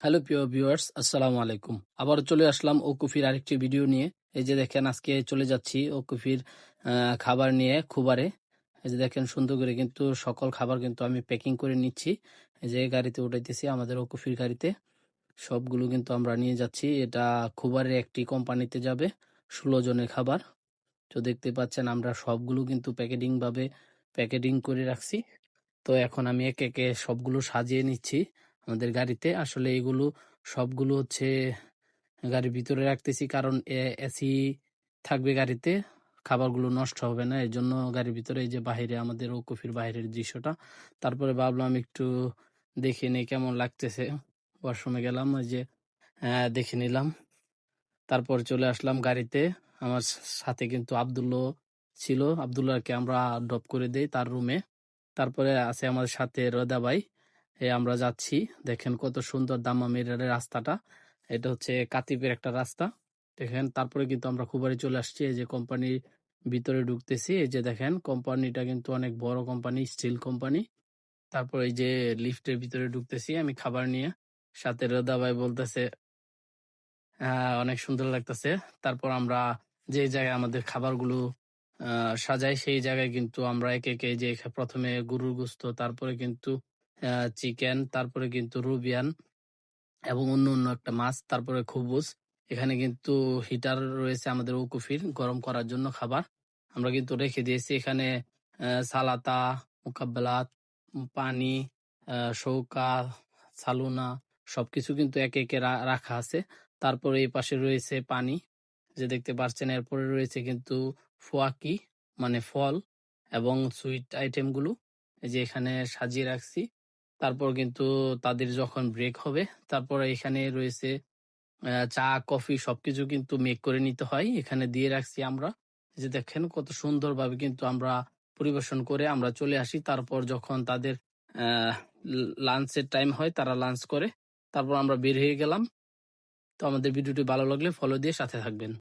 Hello প্রিয় viewers, আসসালামু আলাইকুম। আবারও চলে আসলাম ওকুফির আরেকটি ভিডিও নিয়ে। এই যে দেখেন, আজকে চলে যাচ্ছি ওকুফির খাবার নিয়ে খুবারে। এই যে দেখেন, সুন্দর করে কিন্তু সকল খাবার কিন্তু আমি প্যাকিং করে নিচ্ছি। এই যে গাড়িতে উঠাইতেছি, আমাদের ওকুফির গাড়িতে সবগুলো কিন্তু আমরা নিয়ে যাচ্ছি। এটা খুবারের একটি কোম্পানিতে যাবে, 16 জনের খাবার। তো দেখতে পাচ্ছেন, আমরা সবগুলো কিন্তু প্যাকেটিং করে রাখছি। তো এখন আমি একে একে সবগুলো সাজিয়ে নিচ্ছি আমাদের গাড়িতে। আসলে এগুলো সবগুলো হচ্ছে গাড়ির ভিতরে রাখতেছি, কারণ এসি থাকবে গাড়িতে, খাবারগুলো নষ্ট হবে না। এর জন্য গাড়ির ভিতরে, এই যে বাহিরে আমাদের ওকুফির বাইরের দৃশ্যটা, তারপরে ভাবলাম একটু দেখে নিই কেমন লাগতেছে। ওয়াশরুমে গেলাম, ওই যে দেখে নিলাম। তারপর চলে আসলাম গাড়িতে। আমার সাথে কিন্তু আব্দুল্লাহ ছিল, আব্দুল্লাহকে আমরা ড্রপ করে দেই তার রুমে। তারপরে আছে আমাদের সাথে রদা ভাই। আমরা যাচ্ছি, দেখেন কত সুন্দর দাম্মামের রাস্তাটা। এটা হচ্ছে কাতিপের একটা রাস্তা, দেখেন। তারপরে কিন্তু আমরা খুবারে চলে আসছি, এই যে কোম্পানির ভিতরে ঢুকতেছি। এই যে দেখেন, কোম্পানিটা কিন্তু অনেক বড় কোম্পানি, স্টিল কোম্পানি। তারপর এই যে লিফটের ভিতরে ঢুকতেছি আমি খাবার নিয়ে, সাথে রদা ভাই বলতেছে অনেক সুন্দর লাগতেছে। তারপর আমরা যে জায়গায় আমাদের খাবারগুলো সাজাই, সেই জায়গায় কিন্তু আমরা একে একে, যে প্রথমে গরুর গোস্ত, তারপরে কিন্তু চিকেন, তারপরে কিন্তু রুবিয়ান এবং অন্য অন্য একটা মাছ, তারপরে খুবুজ। এখানে কিন্তু হিটার রয়েছে আমাদের ওকুফির, গরম করার জন্য খাবার আমরা কিন্তু রেখে দিয়েছি এখানে। সালাতা, মুকাব্বালাত, পানি, সৌকা, সালুনা, সবকিছু কিন্তু একে একে রাখা আছে। তারপরে এই পাশে রয়েছে পানি, যে দেখতে পাচ্ছেন। এরপরে রয়েছে কিন্তু ফোয়াকি, মানে ফল এবং সুইট আইটেম গুলো, এই যে এখানে সাজিয়ে রাখছি। তারপর কিন্তু তাদের যখন ব্রেক হবে, তারপরে এখানে রয়েছে চা, কফি, সবকিছু কিন্তু মেক করে নিতে হয়, এখানে দিয়ে রাখছি আমরা। এই যে দেখেন, কত সুন্দরভাবে কিন্তু আমরা পরিবেশন করে আমরা চলে আসি। তারপর যখন তাদের আহ লাঞ্চের টাইম হয়, তারা লাঞ্চ করে, তারপর আমরা বের হয়ে গেলাম। তো আমাদের ভিডিওটি ভালো লাগলে ফলো দিয়ে সাথে থাকবেন।